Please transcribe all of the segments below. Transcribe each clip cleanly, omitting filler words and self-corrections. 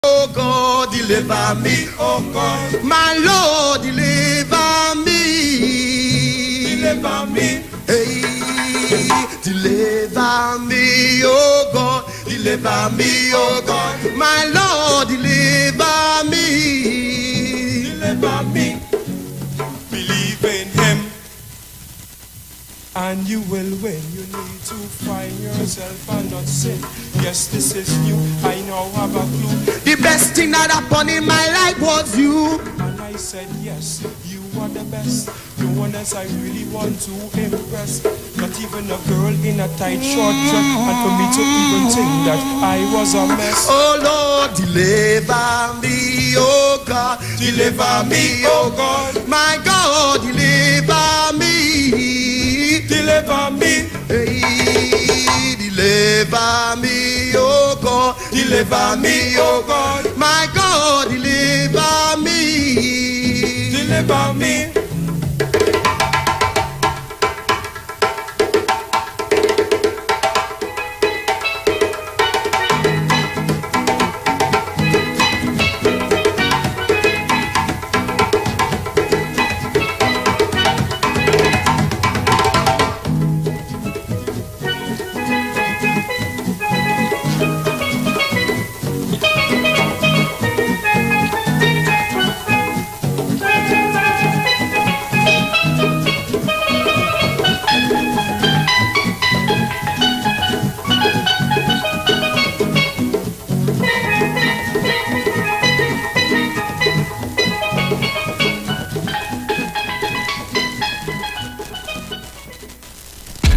Oh God, deliver me, oh God. My Lord, deliver me. Deliver me. Hey, deliver me, oh God. Deliver me, oh God. My Lord, deliver me. Deliver me. Believe in Him, and you will win. You need to find yourself and not sin. Yes, this is new. I now have a clue. The best thing that happened in my life was you. And I said yes, you are the best. No one else I really want to impress. Not even a girl in a tight short dress. And for me to even think that I was a mess. Oh Lord, deliver me, oh God. Deliver me, oh God. My God, deliver me. Deliver me. Hey, deliver me, oh God. Deliver me, oh God. My God, deliver me. Deliver me.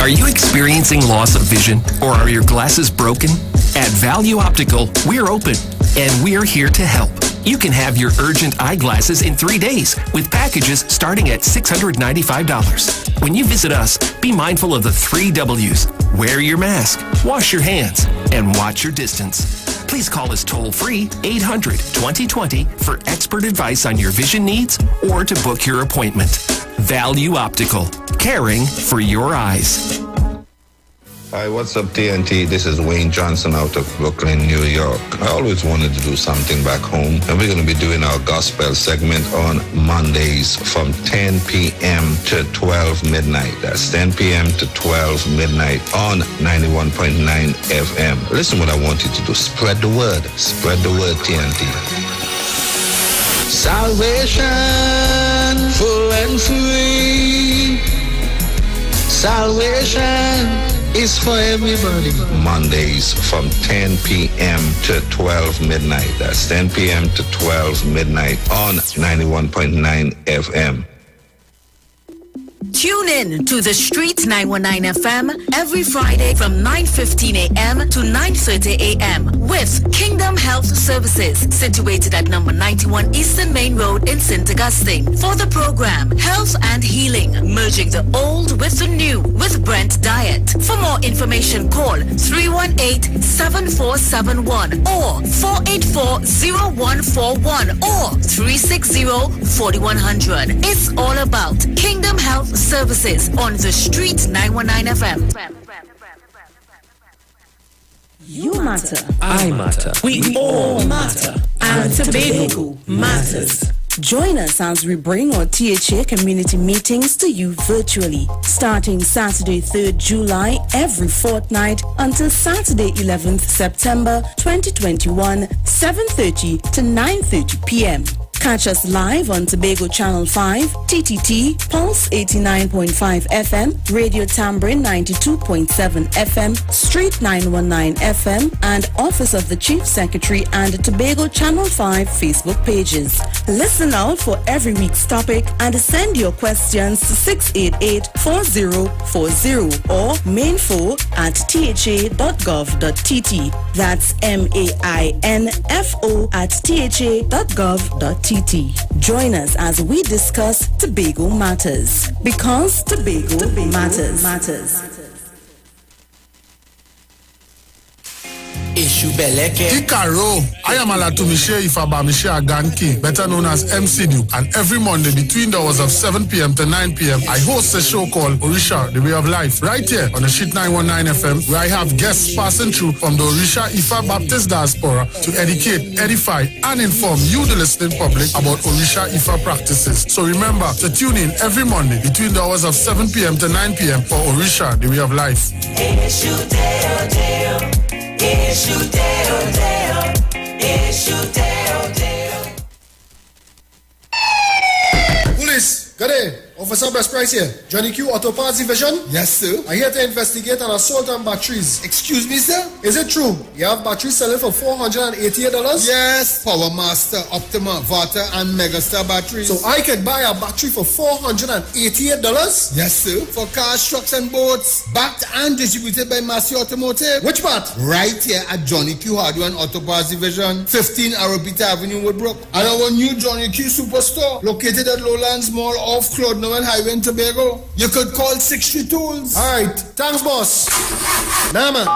Are you experiencing loss of vision, or are your glasses broken? At Value Optical, we're open, and we're here to help. You can have your urgent eyeglasses in 3 days with packages starting at $695. When you visit us, be mindful of the 3 W's. Wear your mask, wash your hands, and watch your distance. Please call us toll-free 800-2020 for expert advice on your vision needs or to book your appointment. Value Optical, caring for your eyes. Hi, what's up, TNT? This is Wayne Johnson out of Brooklyn, New York. I always wanted to do something back home, and we're going to be doing our gospel segment on Mondays from 10 p.m. to 12 midnight. That's 10 p.m. to 12 midnight on 91.9 FM. Listen what I want you to do. Spread the word. Spread the word, TNT. Salvation, full and free. Salvation is for everybody. Mondays from 10 p.m. to 12 midnight. That's 10 p.m. to 12 midnight on 91.9 FM. Tune in to The Street 919 FM every Friday from 9:15 a.m. to 9:30 a.m. with Kingdom Health Services, situated at number 91 Eastern Main Road in St. Augustine. For the program, Health and Healing, merging the old with the new with Brent Diet. For more information, call 318-7471 or 484-0141 or 360-4100. It's all about Kingdom Health Services on The Street 919 FM. You matter. I matter. We all matter. And Tobago matters. Join us as we bring our THA community meetings to you virtually, starting Saturday 3rd July every fortnight until Saturday 11th September 2021, 7:30 to 9:30 p.m. Catch us live on Tobago Channel 5, TTT, Pulse 89.5 FM, Radio Tambourine 92.7 FM, Street 919 FM, and Office of the Chief Secretary and Tobago Channel 5 Facebook pages. Listen out for every week's topic and send your questions to 688-4040 or mainfo@tha.gov.tt. That's mainfo@tha.gov.tt. Join us as we discuss Tobago Matters, because Tobago matters. Tikaro, I am Alatumishe Ifabamishe Aganki, better known as MC Duke, and every Monday between the hours of 7 p.m. to 9 p.m. I host a show called Orisha, The Way of Life, right here on the Sheet 919 FM, where I have guests passing through from the Orisha Ifa Baptist Diaspora to educate, edify, and inform you, the listening public, about Orisha Ifa practices. So remember to tune in every Monday between the hours of 7 p.m. to 9 p.m. for Orisha, The Way of Life. Police, good day. Officer Best Price here. Johnny Q, Auto Parts Division? Yes, sir. I'm here to investigate an assault on batteries. Excuse me, sir? Is it true? You have batteries selling for $488? Yes. Power Master, Optima, Vata, and Megastar batteries. So I could buy a battery for $488? Yes, sir. For cars, trucks, and boats. Backed and distributed by Massey Automotive. Which part? Right here at Johnny Q Hardware and Auto Parts Division, 15 Arrowbita Avenue, Woodbrook. And our new Johnny Q Superstore, located at Lowlands Mall off Claude Noel Highway in Tobago. You could call 6 Tools. Alright, thanks, boss. Nah, man.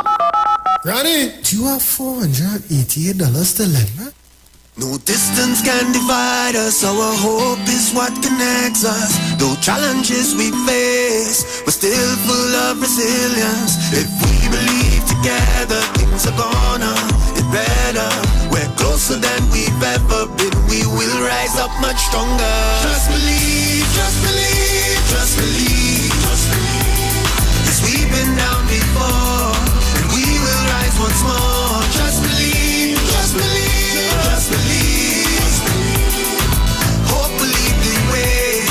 Ronnie, do you have $488 to lend, man? No distance can divide us, our hope is what connects us. Though challenges we face, we're still full of resilience. If we believe together, things are gonna get better. We're closer than we've ever been, we will rise up much stronger. Just believe, just believe, just believe, just believe. 'Cause we've been down before, and we will rise once more. Just believe, just believe. Just believe, hope will lead the way.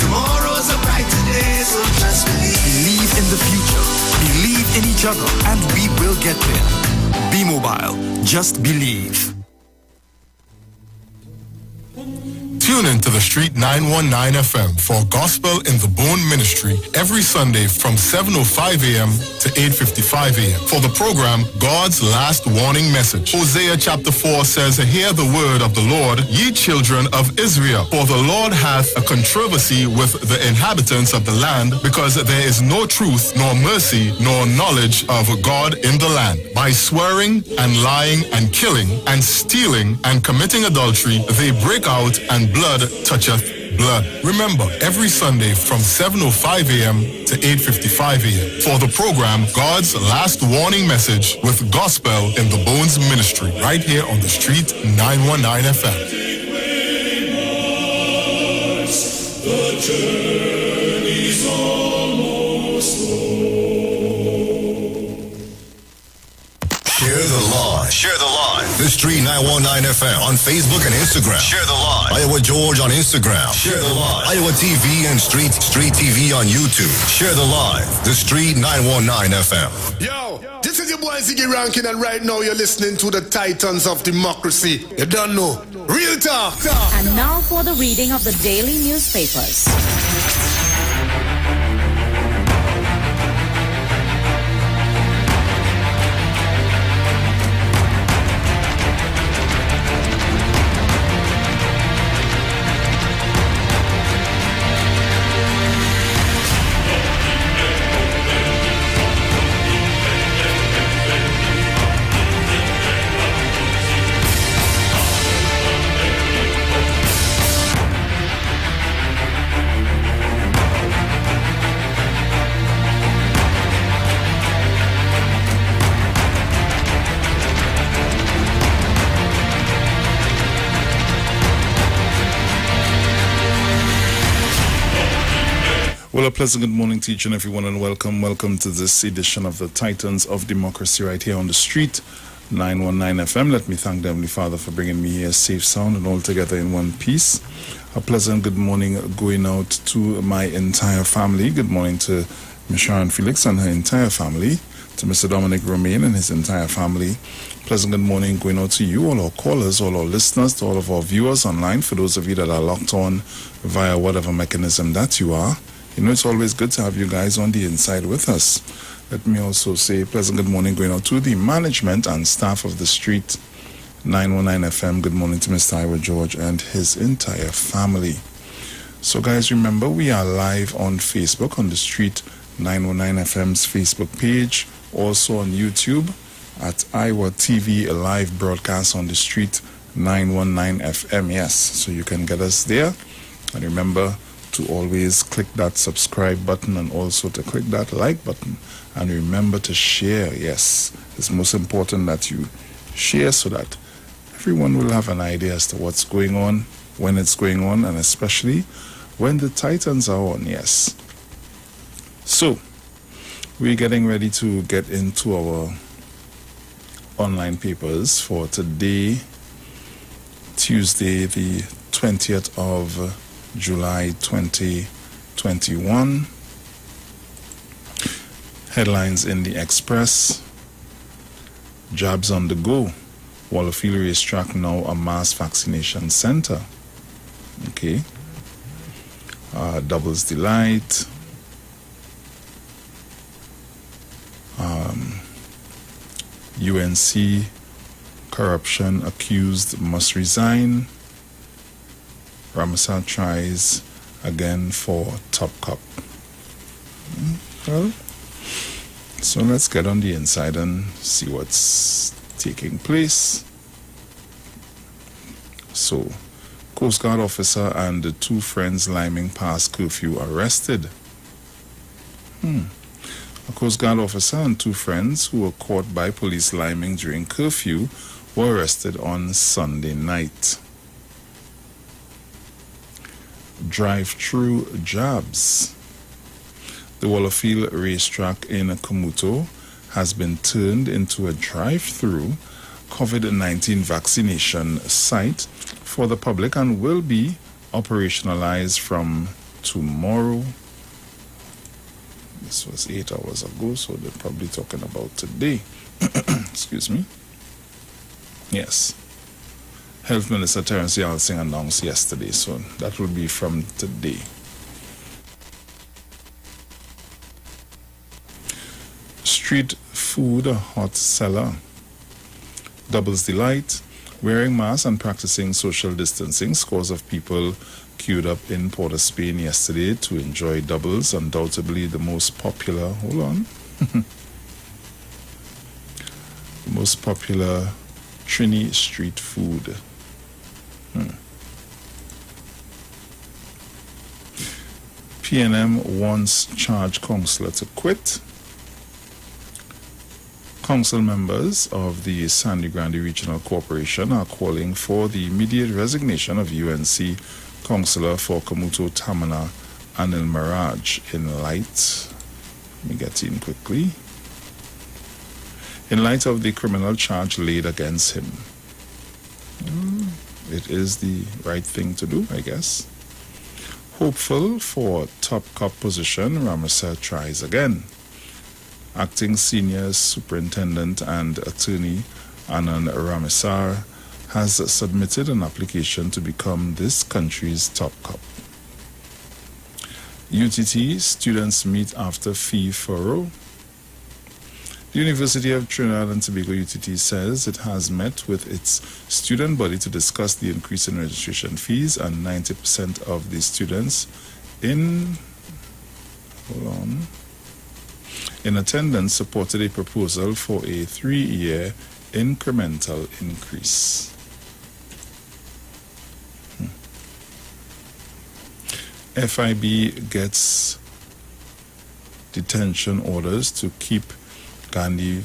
Tomorrow's a brighter day, so just believe. Believe in the future, believe in each other, and we will get there. Be mobile, just believe. Tune in to the Street 919 FM for Gospel in the Bone Ministry every Sunday from 7:05 a.m. to 8:55 a.m. for the program God's Last Warning Message. Hosea chapter 4 says, "Hear the word of the Lord, ye children of Israel. For the Lord hath a controversy with the inhabitants of the land, because there is no truth, nor mercy, nor knowledge of God in the land. By swearing and lying and killing and stealing and committing adultery, they break out, and blood toucheth blood." Remember, every Sunday from 7:05 a.m. to 8:55 a.m. for the program God's Last Warning Message with Gospel in the Bones Ministry, right here on the Street 919 FM. The journey's almost Share the live. Share the live. The Street 919 FM on Facebook and Instagram. Share the live. Iowa George on Instagram. Share the live. Iowa TV and Street TV on YouTube. Share the live. The Street 919 FM. Yo, this is your boy Ziggy Rankin, and right now you're listening to the Titans of Democracy. You don't know. Real talk. And now for the reading of the daily newspapers. Well, a pleasant good morning to each and everyone, and welcome to this edition of the Titans of Democracy right here on the Street 919 FM. Let me thank the Heavenly Father for bringing me here safe, sound, and all together in one piece. A pleasant good morning going out to my entire family. Good morning to Ms. Sharon Felix and her entire family, to Mr. Dominic Romaine and his entire family. Pleasant good morning going out to you, all our callers, all our listeners, to all of our viewers online, for those of you that are locked on via whatever mechanism that you are. You know, it's always good to have you guys on the inside with us. Let me also say pleasant good morning going out to the management and staff of the Street 919 FM. Good morning to Mr. Iwer George and his entire family. So guys, remember, we are live on Facebook on the Street 919 FM's Facebook page, also on YouTube. at Iwer TV, a live broadcast on the street 919 FM. Yes, so you can get us there. And remember to always click that subscribe button and also to click that like button. And remember to share. Yes, it's most important that you share so that everyone will have an idea as to what's going on, when it's going on, and especially when the Titans are on. Yes. So, we're getting ready to get into our online papers for today, Tuesday, the 20th of July 2021. Headlines in the Express. Jabs on the go. Wallafield Racetrack now a mass vaccination center. Okay. Doubles Delight. UNC corruption accused must resign. Ramasa tries again for top cup. Well, so let's get on the inside and see what's taking place. So, Coast Guard officer and the two friends liming past curfew arrested. A Coast Guard officer and two friends who were caught by police liming during curfew were arrested on Sunday night. Drive-through jabs. The Wallafield Racetrack in Komuto has been turned into a drive-through COVID-19 vaccination site for the public and will be operationalized from tomorrow. This was 8 hours ago, so they're probably talking about today. Excuse me. Yes. Health Minister Terence Yalsing announced yesterday, so that will be from today. Street food hot seller. Doubles Delight. Wearing masks and practicing social distancing, scores of people queued up in Port of Spain yesterday to enjoy doubles, undoubtedly the most popular, the most popular Trini street food. PNM wants charge councillor to quit. Council members of the Sandy Grande Regional Corporation are calling for the immediate resignation of UNC councillor for Komuto, Tamana, and El Mirage in light. Let me get in quickly. In light of the criminal charge laid against him. It is the right thing to do, I guess. Hopeful for top cop position, Ramasa tries again. Acting Senior Superintendent and Attorney Anand Ramesar has submitted an application to become this country's top cop. UTT students meet after fee furrow. The University of Trinidad and Tobago UTT says it has met with its student body to discuss the increase in registration fees, and 90% of the students in attendance supported a proposal for a 3-year incremental increase. FIB gets detention orders to keep Gandhi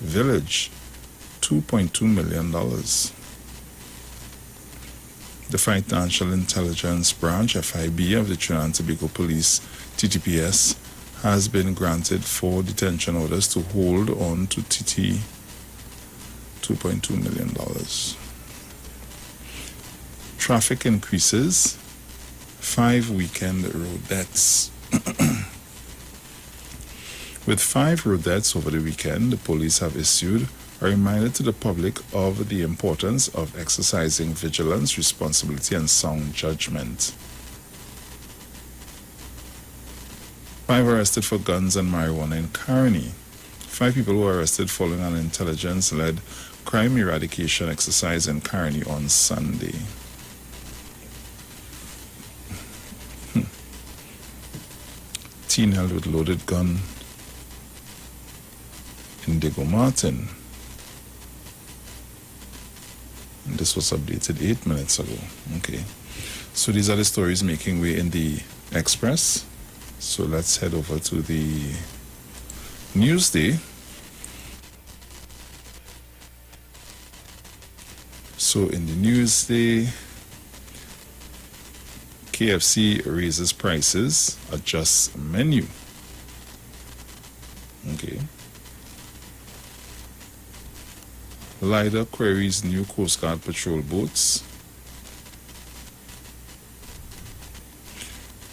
Village, $2.2 million. The Financial Intelligence Branch, FIB, of the Trinidad and Tobago Police, TTPS, has been granted 4 detention orders to hold on to TT $2.2 million. Traffic increases, 5 weekend road deaths. With 5 road deaths over the weekend, the police have issued a reminder to the public of the importance of exercising vigilance, responsibility, and sound judgment. 5 arrested for guns and marijuana in Caroni. 5 people were arrested following an intelligence-led crime eradication exercise in Caroni on Sunday. Teen held with loaded gun Indigo Martin. And this was updated 8 minutes ago. Okay. So these are the stories making way in the Express. So let's head over to the Newsday. So in the Newsday, KFC raises prices, adjusts menu. Okay. LIDA queries new Coast Guard patrol boats.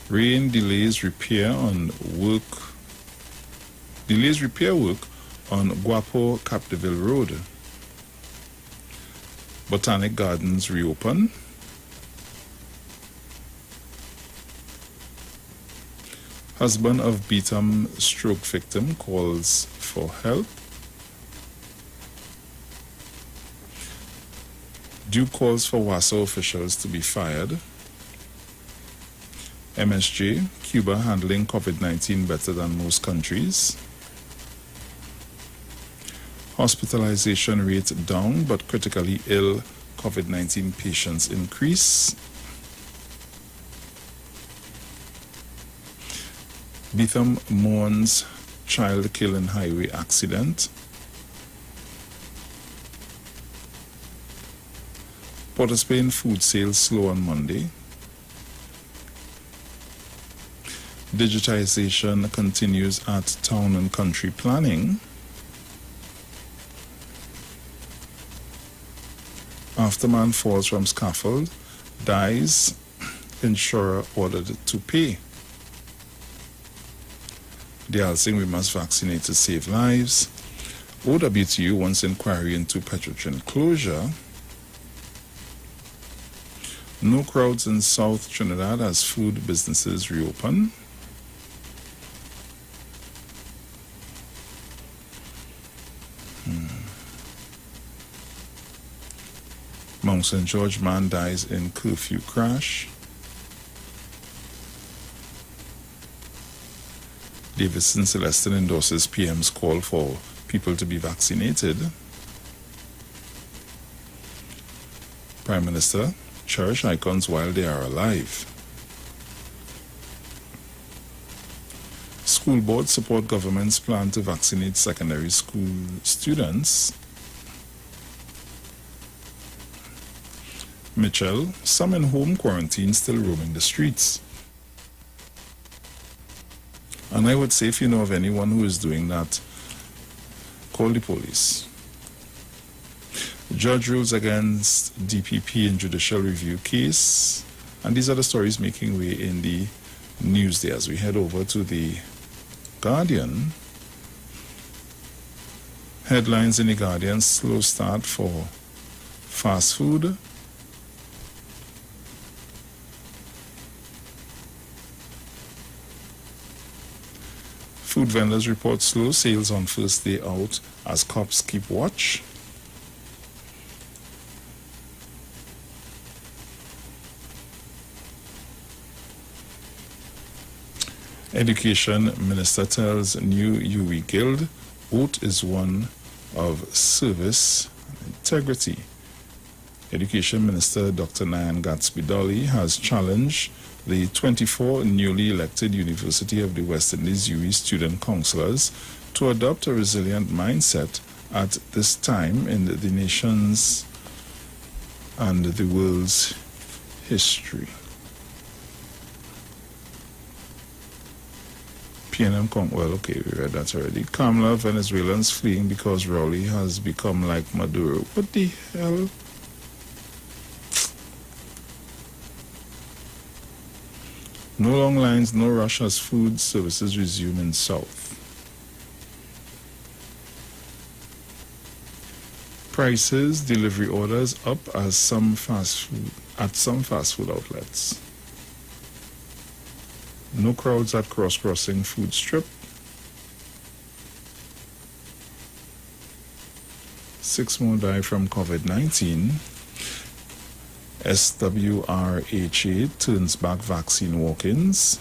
Rain delays repair work on Guapo Capdeville Road. Botanic Gardens reopen. Husband of Beetham stroke victim calls for help. Duke calls for WASA officials to be fired. MSJ, Cuba handling COVID-19 better than most countries. Hospitalization rate down, but critically ill COVID-19 patients increase. Beetham mourns child killed in highway accident. Port of Spain food sales slow on Monday. Digitization continues at town and country planning. Afterman falls from scaffold, dies, insurer ordered to pay. They are saying we must vaccinate to save lives. OWTU wants inquiry into Petrotrin closure. No crowds in South Trinidad as food businesses reopen. Mount St. George man dies in curfew crash. Davidson Celestin endorses PM's call for people to be vaccinated. Prime Minister, cherish icons while they are alive. School boards support government's plan to vaccinate secondary school students. Mitchell, some in home quarantine still roaming the streets. And I would say if you know of anyone who is doing that, call the police. Judge rules against DPP in judicial review case. And these are the stories making way in the Newsday as we head over to the Guardian. Headlines in the Guardian: slow start for fast food. Food vendors report slow sales on first day out as cops keep watch. Education Minister tells new UE Guild, oath is one of service and integrity. Education Minister Dr. Nyan Gatsby-Dolly has challenged the 24 newly elected University of the West Indies UE student councillors to adopt a resilient mindset at this time in the nation's and the world's history. PNM well, okay, we read that already. Kamala, Venezuelans fleeing because Rowley has become like Maduro. What the hell? No long lines, no rush as food services resume in South. Prices, delivery orders up as some fast food outlets. No crowds at cross-crossing food strip. 6 more die from COVID-19. SWRHA turns back vaccine walk-ins.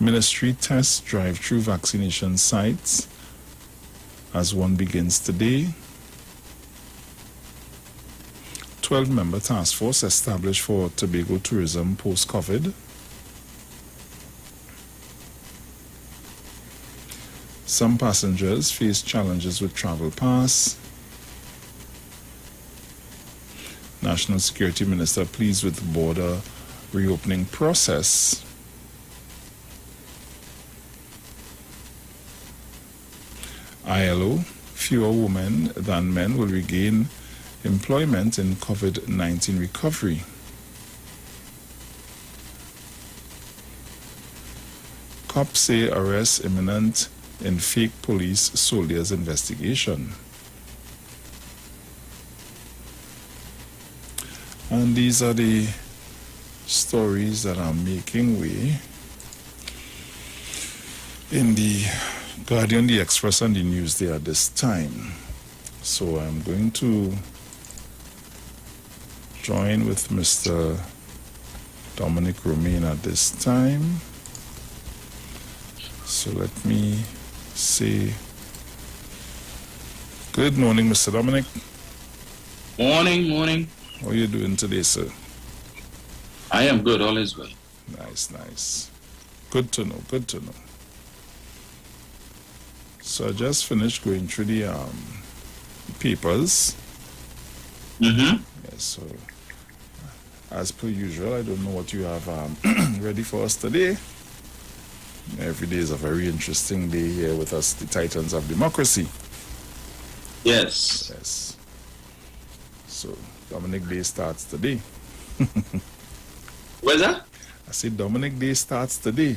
Ministry tests drive-through vaccination sites as one begins today. 12-member task force established for Tobago tourism post-COVID. Some passengers face challenges with travel pass. National Security Minister pleased with the border reopening process. ILO, fewer women than men will regain employment in COVID-19 recovery. Cops say arrest imminent in fake police soldiers investigation. And these are the stories that are making way in the Guardian, the Express, and the Newsday at this time. So I'm going to join with Mr. Dominic Romain at this time. So let me say good morning, Mr. Dominic. Morning. How are you doing today, sir? I am good, all is well. Nice. Good to know. So I just finished going through the papers. Mm-hmm. Yes, so as per usual, I don't know what you have ready for us today. Every day is a very interesting day here with us, the Titans of Democracy. Yes. So Dominic Day starts today. Where's that? I said Dominic Day starts today.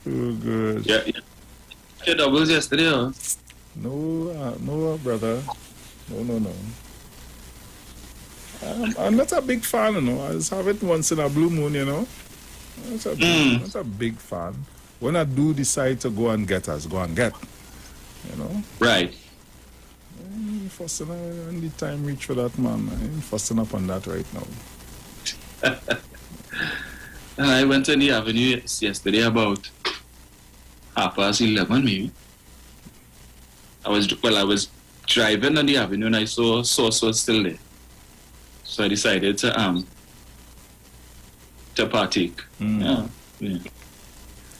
Oh, good. Yeah. Your doubles yesterday, huh? No, brother. No. I'm not a big fan, you know. I just have it once in a blue moon, you know. Not a big fan. When I do decide to go and get us, go and get. You know? Right. Fussing when the time reach for that, man. I'm fussing up on that right now. I went on the avenue yesterday about 11:30, maybe. I was driving on the avenue and I saw still there. So I decided to partake. Yeah.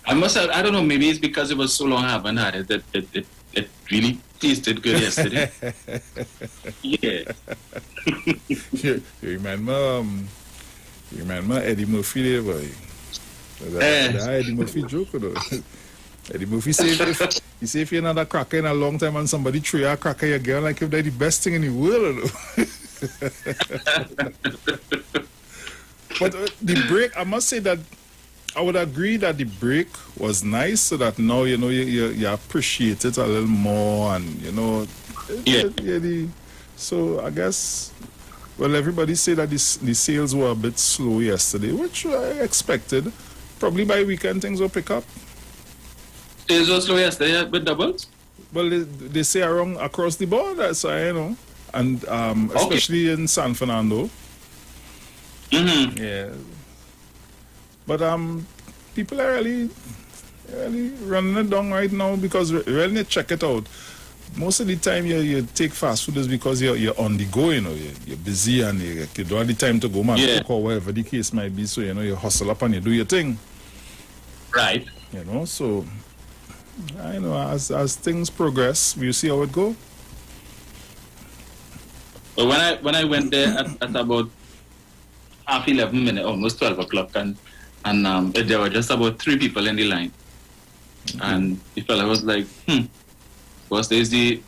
I don't know, maybe it's because it was so long I haven't had it that it really tasted good yesterday. Yeah. You remember Eddie Murphy there, boy? That Eddie Murphy joke, though. Eddie Murphy say if you're not a cracker in a long time and somebody throw you a cracker, you're girl like if they're the best thing in the world, though. But the break, I must say that I would agree that the break was nice, so that now you know you appreciate it a little more, and you know. So I guess, well, everybody say that the sales were a bit slow yesterday, which I expected. Probably by weekend things will pick up. Sales were slow yesterday with doubles? Well, they say around across the board, that's you know, and especially in San Fernando. Mm-hmm. Yeah. But people are really running it down right now because really check it out. Most of the time you take fast food is because you're on the go, you know, you're busy and you don't have the time to go cook or whatever the case might be. So you know you hustle up and you do your thing. Right. You know, so I know as things progress, we'll see how it go. But when I went there at about 11:30, almost 12 o'clock, and there were just about 3 people in the line, and the fella was like, "Boss, there's the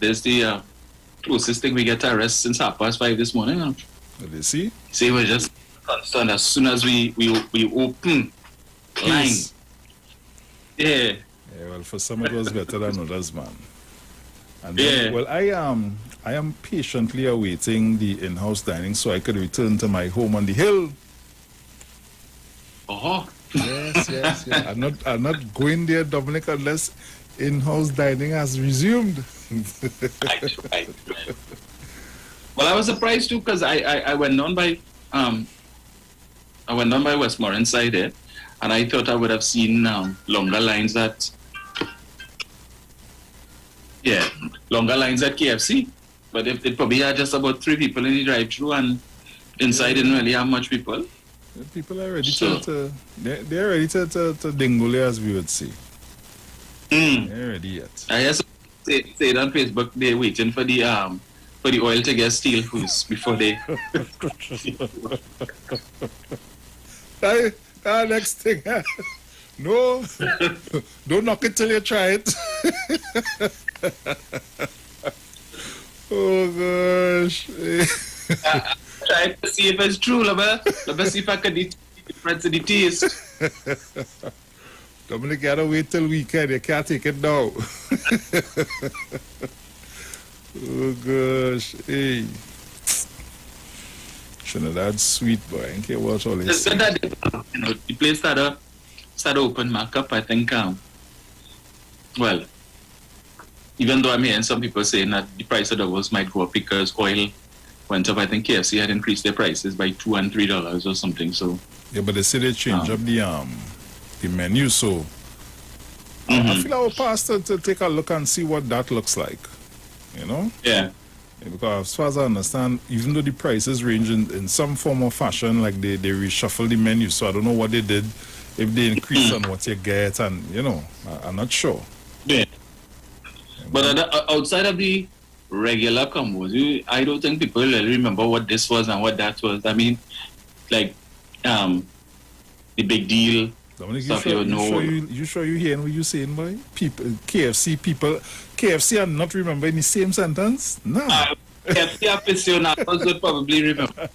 closest thing we get to arrest since 5:30 this morning." Well, you see? See, we're just concerned as soon as we open line. Yeah. Yeah. Well, for some it was better than others, man. And then, well, I am patiently awaiting the in-house dining so I could return to my home on the hill. Oh. Yes. I'm not going there, Dominic, unless in-house dining has resumed. Right. Well, I was surprised too because I went on by I went down by Westmoreland side there, and I thought I would have seen longer lines at KFC. But if it probably had just about 3 people in the drive-thru, and inside didn't really have much people. People are ready they're ready to dingle, as we would say. They're ready yet. I just say it on Facebook. They're waiting for the oil to get steel fuse before they. Next thing. No, don't knock it till you try it. Oh gosh. Trying to see if it's true, let me see if I can detect the difference in the taste. Dominic, you gotta wait till weekend. You can't take it now. Oh gosh, hey. Trinidad sweet boy. I can't watch all this. The place started open back up, I think. Well, even though I'm hearing some people saying that the price of doubles might go up because oil went up, I think KFC had increased their prices by $2 and $3 or something. So yeah, but they say they change up the menu. So I feel I will pass to take a look and see what that looks like. You know? Yeah. Because as far as I understand, even though the prices range in some form or fashion, like they reshuffle the menu. So I don't know what they did, if they increase on what you get, and I'm not sure. Yeah. But outside of the regular combos, I don't think people really remember what this was and what that was. I mean, like the big deal. Dominic, you sure you hearing what you saying, boy? KFC are not remember in the same sentence? No. KFC aficionados would probably remember.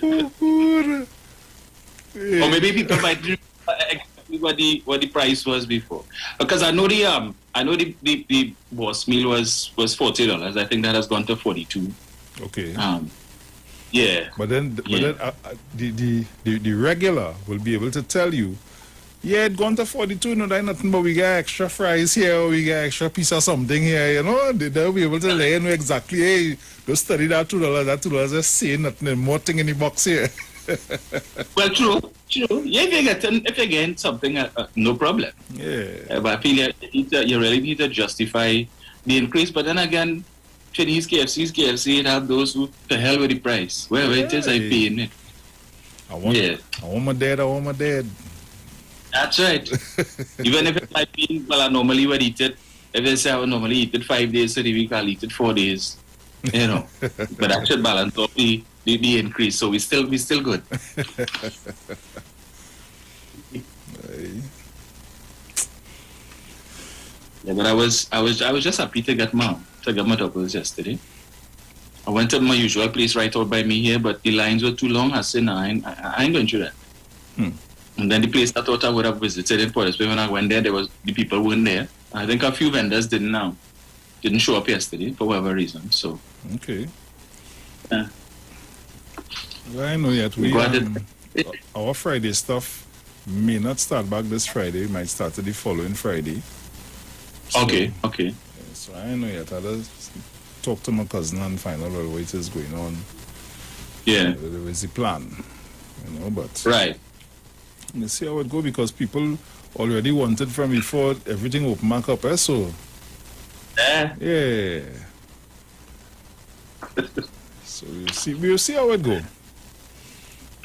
Or maybe people might remember exactly what the price was before. Because I know the boss meal was $40. I think that has gone to $42. Okay. Yeah. But then the regular will be able to tell you, yeah, it gone to 42, no, that's nothing, but we got extra fries here, or we got extra piece of something here, they'll be able to let you know exactly, hey, just study that $2 is saying nothing, more thing in the box here. Well, true. Yeah, if you get something, no problem. Yeah. But I feel you really need to justify the increase, but then again, Chinese KFC, it have those who to hell with the price. Wherever it is, I pay in it. I want my dad. That's right. Even if it might be, well, I normally would eat it. If they say I would normally eat it 5 days of the week, I'll eat it 4 days. But that should balance off the increase. So we still good. Yeah, but I was just happy to get my doubles yesterday. I went to my usual place right out by me here, but the lines were too long. I said, no, I ain't going through that. And then the place I thought I would have visited in Port when I went there, the people weren't there. I think a few vendors didn't show up yesterday for whatever reason. So okay. Well, I know yet our Friday stuff may not start back this Friday. It might start the following Friday. So, okay. So I know yet. I'll just talk to my cousin and find out what it is going on. Yeah. There is the plan, but right. Let's see how it go, because people already wanted from before everything open back up. So yeah. So we'll see how it go.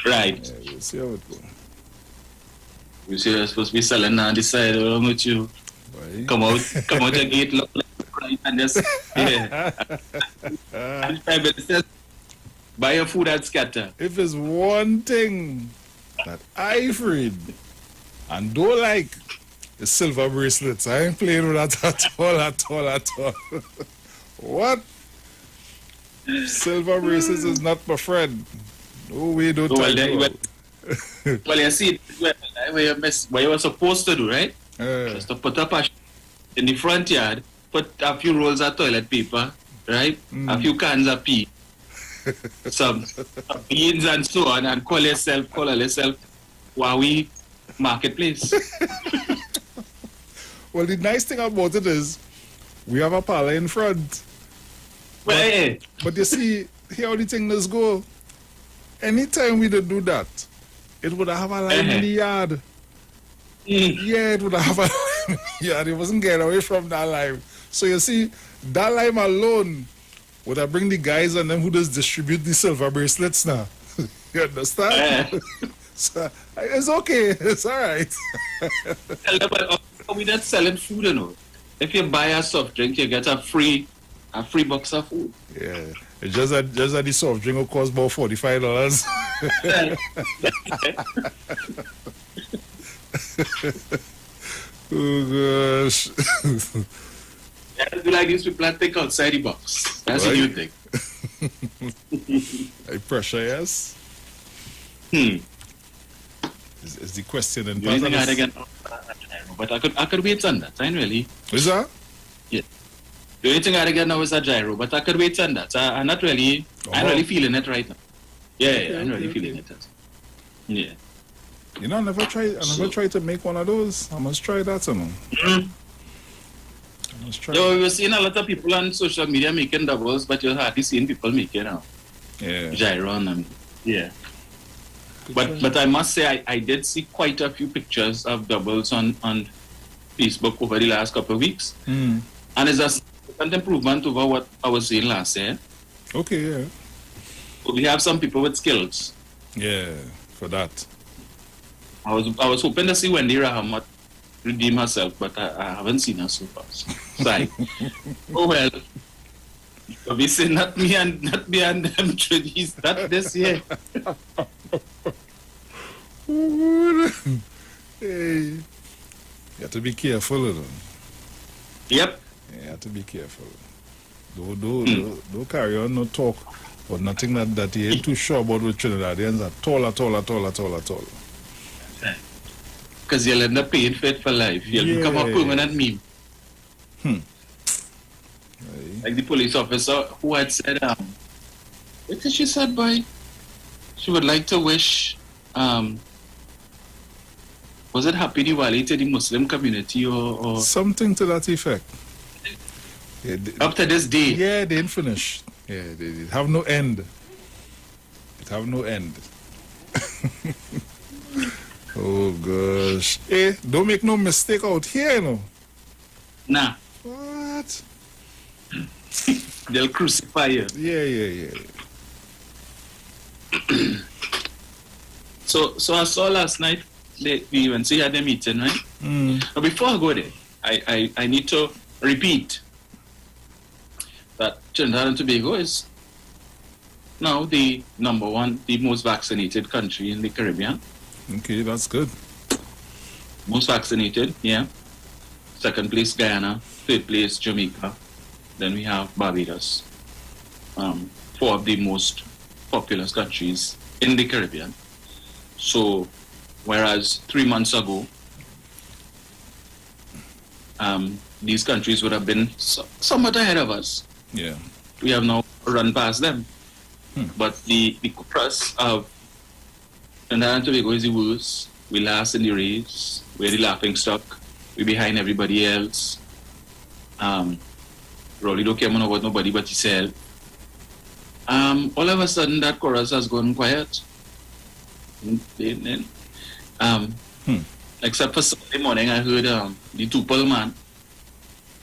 Right. Yeah, we'll see how it go. You see, you're supposed to be selling on this side. What's wrong with you? Why? Come out the gate, look like and just buy your food at scatter. If it's one thing that I've read and don't like, the silver bracelets. I ain't playing with that at all. What? Silver bracelets is not my friend. No way, don't tell me. Well, you see, what you were supposed to do, right? Just to put up in the front yard, put a few rolls of toilet paper, right? A few cans of pee, some beans and so on, and call yourself Huawei Marketplace. Well, the nice thing about it is we have a parlor in front. But you see, here how the thing does go. anytime we did do that, it would have a line in the yard. Yeah, it would have a line in the yard. It wasn't getting away from that line. So you see, that line alone would have bring the guys and them who just distribute the silver bracelets now. You understand? So, it's okay. It's all right. We're not selling food, you know. If you buy a soft drink, you get a free box of food. Yeah. It's just that the soft drink will cost about $45. Oh gosh. Yeah, do like these people that think outside the box. That's what you think. I pressure, yes. Is the question and but I could wait on that. I ain't really. Is that? Yeah. The only thing I get now is a gyro, but I could wait on that. I'm not really. I'm really feeling it right now. Yeah, I'm really feeling it. Yeah. You know, I never tried to make one of those. I must try that, you know. Yo, we're seeing a lot of people on social media making doubles, but you're hardly seeing people making gyro on them. Yeah. But I must say I did see quite a few pictures of doubles on Facebook over the last couple of weeks. And it's a significant improvement over what I was seeing last year. Okay, yeah. So we have some people with skills. Yeah, for that. I was hoping to see Wendy Rahamat redeem herself, but I haven't seen her so far. So oh well. Obviously not me and them trees. Not this year. Hey, you have to be careful, though. Yep. Yeah, you have to be careful. Don't carry on no talk or nothing that you ain't too sure about with Trinidadians are tall. Because you'll end up paying for it for life. You'll become a permanent meme. Like the police officer who had said, what did she said, boy? She would like to wish, was it Happy Diwali to the Muslim community or something to that effect? Yeah, up to this day. Yeah, they didn't finish. Yeah, they have no end. It have no end. Oh gosh. Hey, don't make no mistake out here, you know. Nah. What? They'll crucify you. Yeah. So I saw last night we even see had a meeting, right? But before I go there, I need to repeat that Trinidad and Tobago is now the the most vaccinated country in the Caribbean. Okay, that's good. Most vaccinated, yeah. Second place, Guyana. Third place, Jamaica. Then we have Barbados. 4 of the most populous countries in the Caribbean. So, whereas 3 months ago, these countries would have been somewhat ahead of us. Yeah. We have now run past them. But the press of Trinidad and Tobago is the worst. We last in the race. We're the laughing stock. We're behind everybody else. Rolly don't care about nobody but himself. All of a sudden, that chorus has gone quiet. Except for Sunday morning, I heard the Tupel man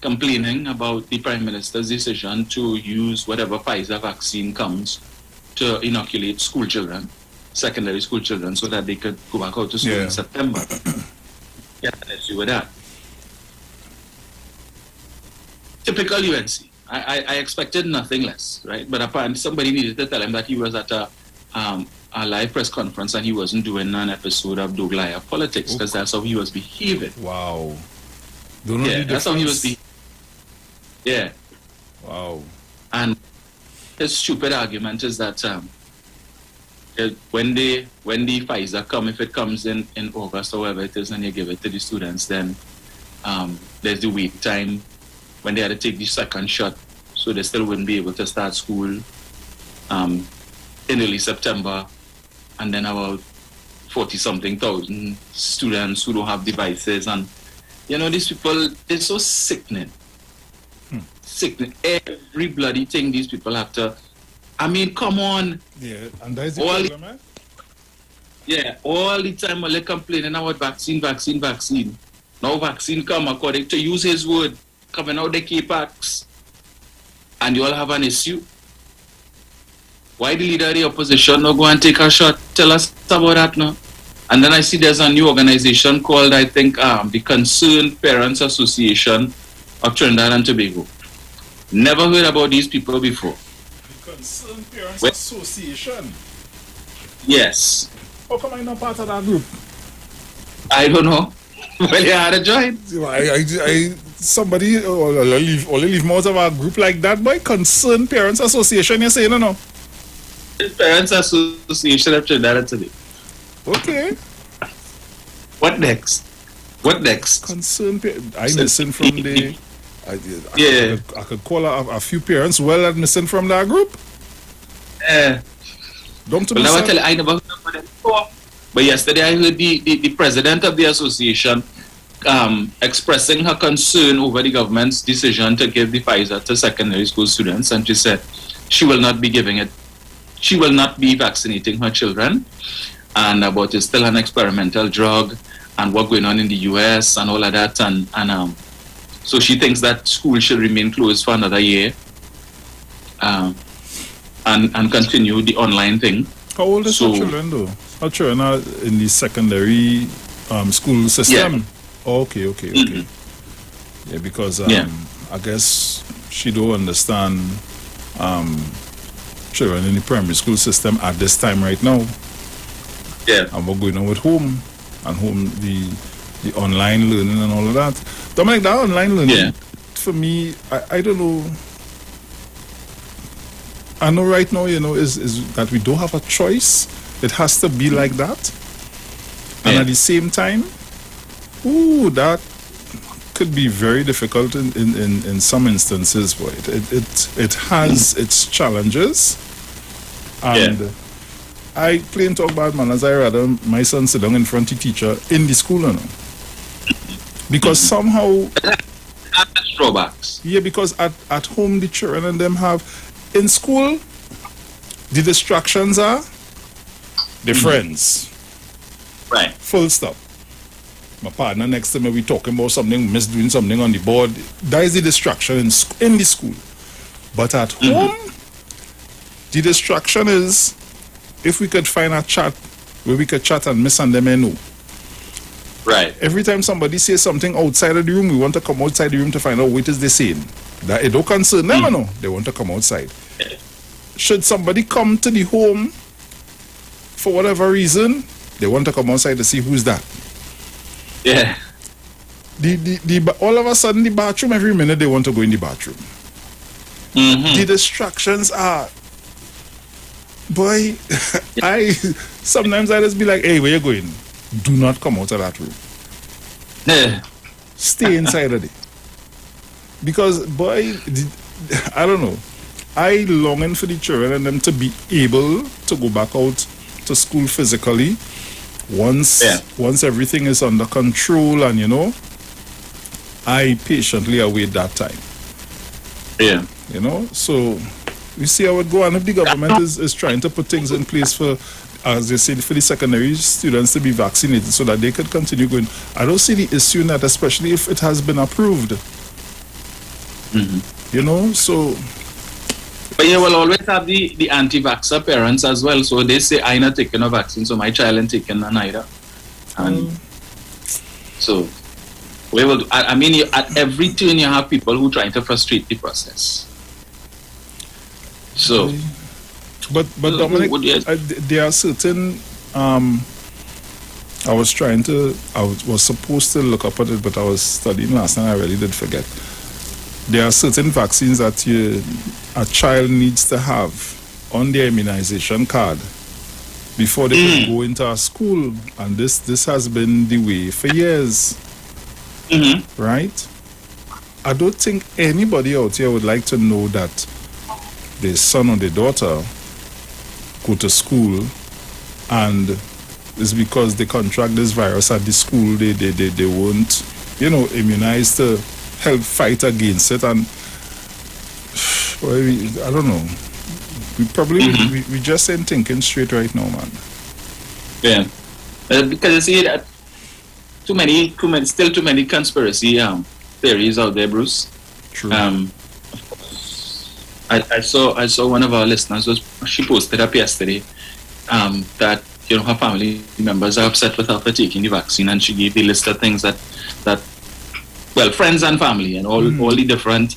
complaining about the Prime Minister's decision to use whatever Pfizer vaccine comes to inoculate school children, secondary school children, so that they could go back out to school in September. Yeah, let's do with that. Typical UNC. I expected nothing less, right? But apparently somebody needed to tell him that he was at a live press conference and he wasn't doing an episode of Dog Liar Politics, because that's how he was behaving. Wow. That's how he was behaving. Yeah. Wow. And his stupid argument is that when the Pfizer come, if it comes in August or whatever it is, and you give it to the students, then there's the wait time when they had to take the second shot, so they still wouldn't be able to start school in early September, and then about 40-something thousand students who don't have devices, and these people, they're so sickening. Sickening. Every bloody thing these people have to I mean, come on. Yeah, and that's the problem, eh? Yeah, all the time they're complaining about vaccine. Now vaccine come, according to use his word, coming out the key packs. And you all have an issue. Why the leader of the opposition not go and take a shot? Tell us about that now. And then I see there's a new organization called, I think, the Concerned Parents Association of Trinidad and Tobago. Never heard about these people before. The Concerned Parents Association? Yes. How come I'm not part of that group? I don't know. Well, you had to join. Somebody only leave me out of a group like that, boy. Concerned Parents Association, you say, no? Parents Association of Trinidad and Tobago. Okay. What next? Concerned parents. I missing from the... I could call a few parents well missing from that group. Don't to well, tell you, I never heard of them before. But yesterday I heard the president of the association expressing her concern over the government's decision to give the Pfizer to secondary school students, and she said she will not be giving it. She will not be vaccinating her children, and about it's still an experimental drug, and what's going on in the US and all of that, and so she thinks that school should remain closed for another year, and continue the online thing. How old is her children though? Her children are in the secondary school system. Yeah. Oh, okay. Yeah, because I guess she don't understand children in the primary school system at this time right now. Yeah. And we're going on with home the online learning and all of that. Dominic, that online learning, for me, I don't know. I know right now, is that we don't have a choice. It has to be like that. And at the same time, that could be very difficult in some instances, boy. It has its challenges. And I plain talk about, man, as I rather my son sit down in front of the teacher in the school, because somehow drawbacks. Yeah, because at home the children and them have, in school the distractions are the friends. Right. Full stop. My partner next to me, we talking about something, miss doing something on the board. That is the distraction in the school. But at home, the distraction is if we could find a chat where we could chat and miss and them know. Right. Every time somebody says something outside of the room, we want to come outside the room to find out what is they saying. That it don't concern them, no. They want to come outside. Should somebody come to the home for whatever reason, they want to come outside to see who's that. Yeah. All of a sudden, the bathroom, every minute they want to go in the bathroom. The distractions are, boy, sometimes I just be like, hey, where you going? Do not come out of that room. Stay inside of it. Because, boy, I don't know. I longing for the children and them to be able to go back out to school physically once everything is under control, and I patiently await that time. Yeah. So we see how it go, and if the government is trying to put things in place for, as they say, for the secondary students to be vaccinated so that they could continue going, I don't see the issue in that, especially if it has been approved. So. But you will always have the anti-vaxxer parents as well. So they say, I'm not taking a vaccine, so my child ain't taking none either. And so we will. I mean, at every turn you have people who trying to frustrate the process. So, but Dominic, there are certain. I was supposed to look up at it, but I was studying last night. I really did forget. There are certain vaccines that a child needs to have on their immunization card before they can go into a school, and this has been the way for years. Right? I don't think anybody out here would like to know that their son or their daughter go to school and it's because they contract this virus at the school, they won't, immunize to help fight against it. And I don't know. We probably we just ain't thinking straight right now, man. Yeah, because you see that still too many conspiracy theories out there, Bruce. True. I saw one of our listeners she posted up yesterday that her family members are upset with her for taking the vaccine, and she gave the list of things that friends and family and all the different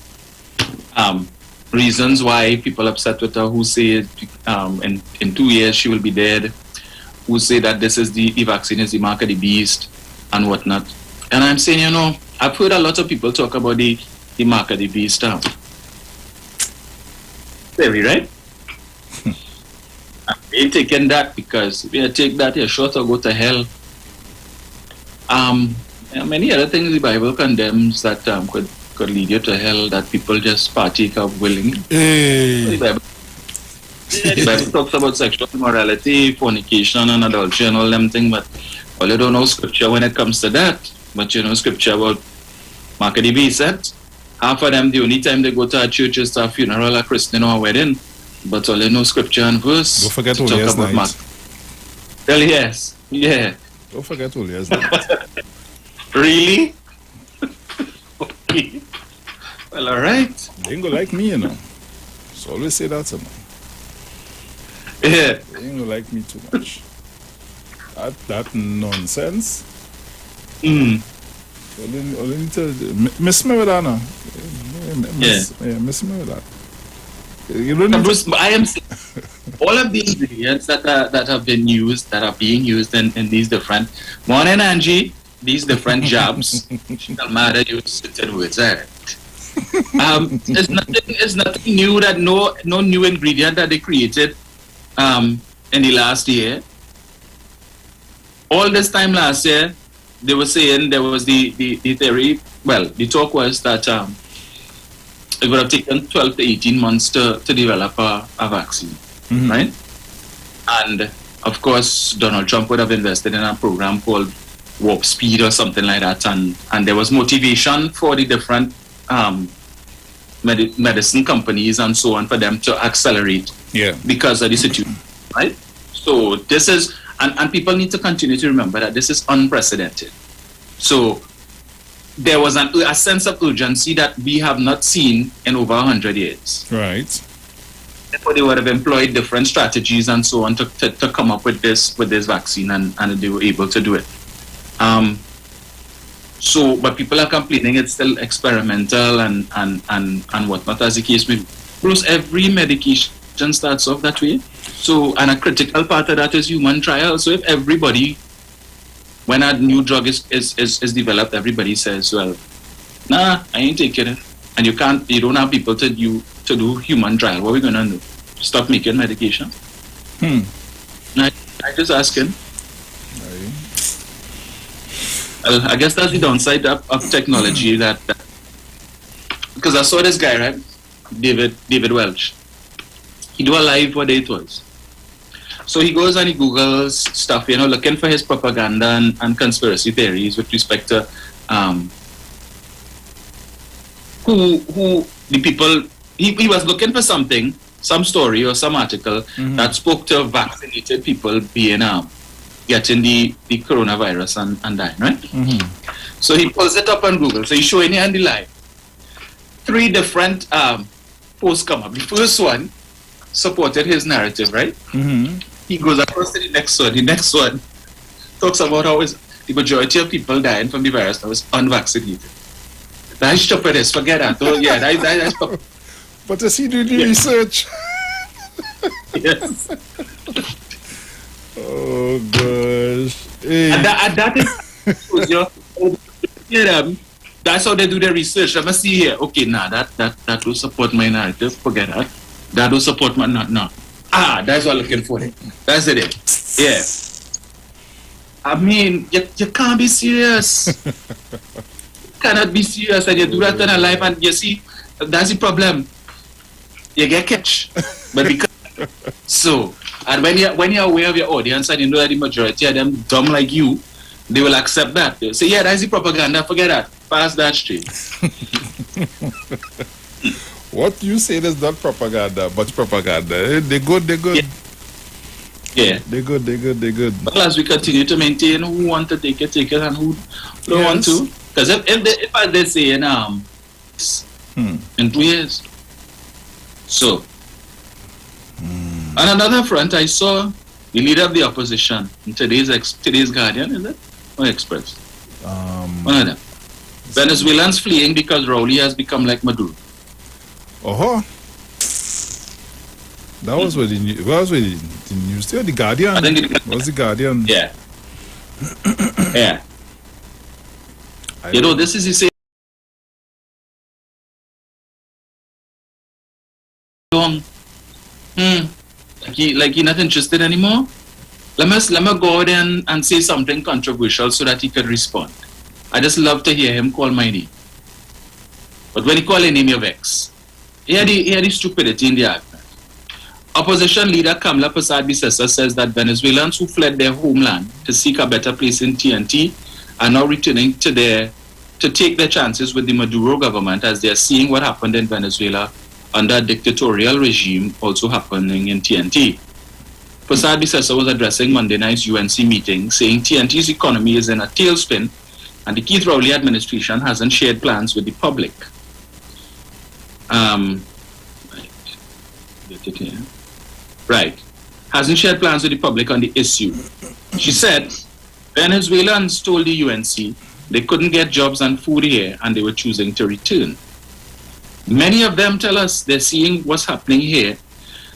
reasons why people are upset with her, who say in 2 years she will be dead, who say that this is the vaccine is the mark of the beast and whatnot. And I'm saying, I've heard a lot of people talk about the mark of the beast theory, right? I ain't taking that, because if you take that, you're sure to go to hell. Many other things the Bible condemns that could lead you to hell, that people just partake of willingly. The Bible talks about sexual immorality, fornication, and adultery, and all them things, but all you don't know scripture when it comes to that. But you know scripture about mark of the beast. Half of them, the only time they go to a church is to a funeral, a christening, or a wedding. But all you know scripture and verse. Don't forget all years night. Well, yes. Yeah. Don't forget all years night. Really? Okay. Well, all right. They ain't gonna like me, So always say that to me. Yeah. They ain't gonna like me too much. That nonsense. Only miss me with that now. Miss me with that. You don't Bruce, I am all of the ingredients that are being used in these different morning, Angie, these different jobs. No matter you certain words, it's nothing new, that no new ingredient that they created in the last year. All this time last year, they were saying there was the theory. Well, the talk was that it would have taken 12 to 18 months to develop a vaccine, right? And of course, Donald Trump would have invested in a program called Warp Speed or something like that, and there was motivation for the different medicine companies and so on for them to accelerate, because of the situation, right? So this is, and people need to continue to remember that this is unprecedented. So there was a sense of urgency that we have not seen in over 100 years. Right. Therefore, they would have employed different strategies and so on to come up with this vaccine, and they were able to do it. So, but people are complaining it's still experimental and whatnot, as the case may be. Bruce, every medication starts off that way. So, and a critical part of that is human trial. So if everybody, when a new drug is developed, everybody says, well, nah, I ain't taking it. And you don't have people to do human trial. What are we going to do? Stop making medication? I just asking. Well, I guess that's the downside of technology, that because I saw this guy, right? David Welch. He do a live what day it was. So he goes and he Googles stuff, looking for his propaganda and conspiracy theories with respect to who the people. He was looking for something, some story or some article that spoke to vaccinated people being getting the coronavirus and dying, right? So he pulls it up on Google. So he's showing you on the live. 3 different posts come up. The first one supported his narrative, right? He goes across to the next one. The next one talks about how the majority of people dying from the virus that was unvaccinated. That's stupid. Forget that. Oh, yeah, that's stupid. But does he do the research? Yes. Oh gosh. Hey. And that is that's how they do their research. Let me see here. Okay, that will support my narrative. Forget that. That will support my no. That's what I'm looking for. That's it. Yeah. I mean, you can't be serious. You cannot be serious, and you do that in a life, and you see, that's the problem. You get catch. But because so, and when you're aware of your audience and you know that the majority of them dumb like you, they will accept that. They'll say, yeah, that's the propaganda, forget that. Pass that straight. What you say is not propaganda, but propaganda. They're good. Yeah. They're good. But as we continue to maintain who want to take it, and who don't want to. Because if as they say in 2 years. So, on another front, I saw the leader of the opposition in today's Guardian, is it? Or Express? One of them. Venezuelans fleeing because Rowley has become like Maduro. That was what the news. The Guardian. I think it was the Guardian. Yeah. Yeah. You know, this is the same. Like he's not interested anymore. Let me go out and say something controversial so that he could respond. I just love to hear him call my name. But when he call a name, you vex. He had the stupidity in the argument. Opposition leader Kamla Persad-Bissessar says that Venezuelans who fled their homeland to seek a better place in TNT are now returning to take their chances with the Maduro government, as they are seeing what happened in Venezuela under a dictatorial regime also happening in TNT. Persad-Bissessar was addressing Monday night's UNC meeting, saying TNT's economy is in a tailspin and the Keith Rowley administration hasn't shared plans with the public. Hasn't shared plans with the public on the issue. She said, Venezuelans told the UNC they couldn't get jobs and food here and they were choosing to return. Many of them tell us they're seeing what's happening here,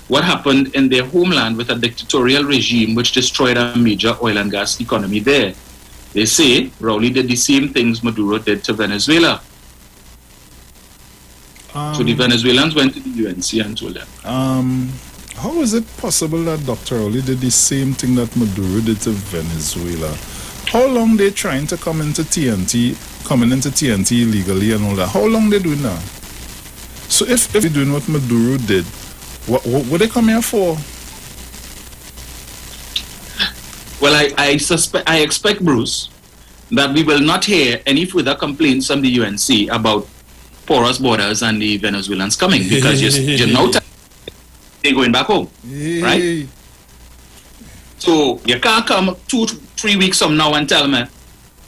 what happened in their homeland with a dictatorial regime which destroyed a major oil and gas economy there. They say Rowley did the same things Maduro did to Venezuela. So the Venezuelans went to the UNC and told them. How is it possible that Dr. Rowley did the same thing that Maduro did to Venezuela? How long they trying to come into TNT illegally and all that? How long they doing that? So if they're doing what Maduro did, what they come here for? Well, I expect, Bruce, that we will not hear any further complaints from the UNC about porous borders and the Venezuelans coming, because you know they're going back home, right? So you can't come 2-3 weeks from now and tell me,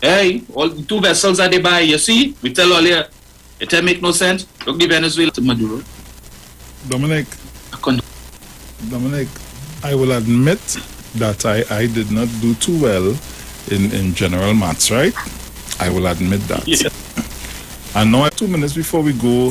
hey, all the 2 vessels that they buy, you see, we tell all you, it make no sense. Look, the Venezuela to Maduro. Dominic, I will admit that I did not do too well in general maths, right? I will admit that. Yeah. And now, 2 minutes before we go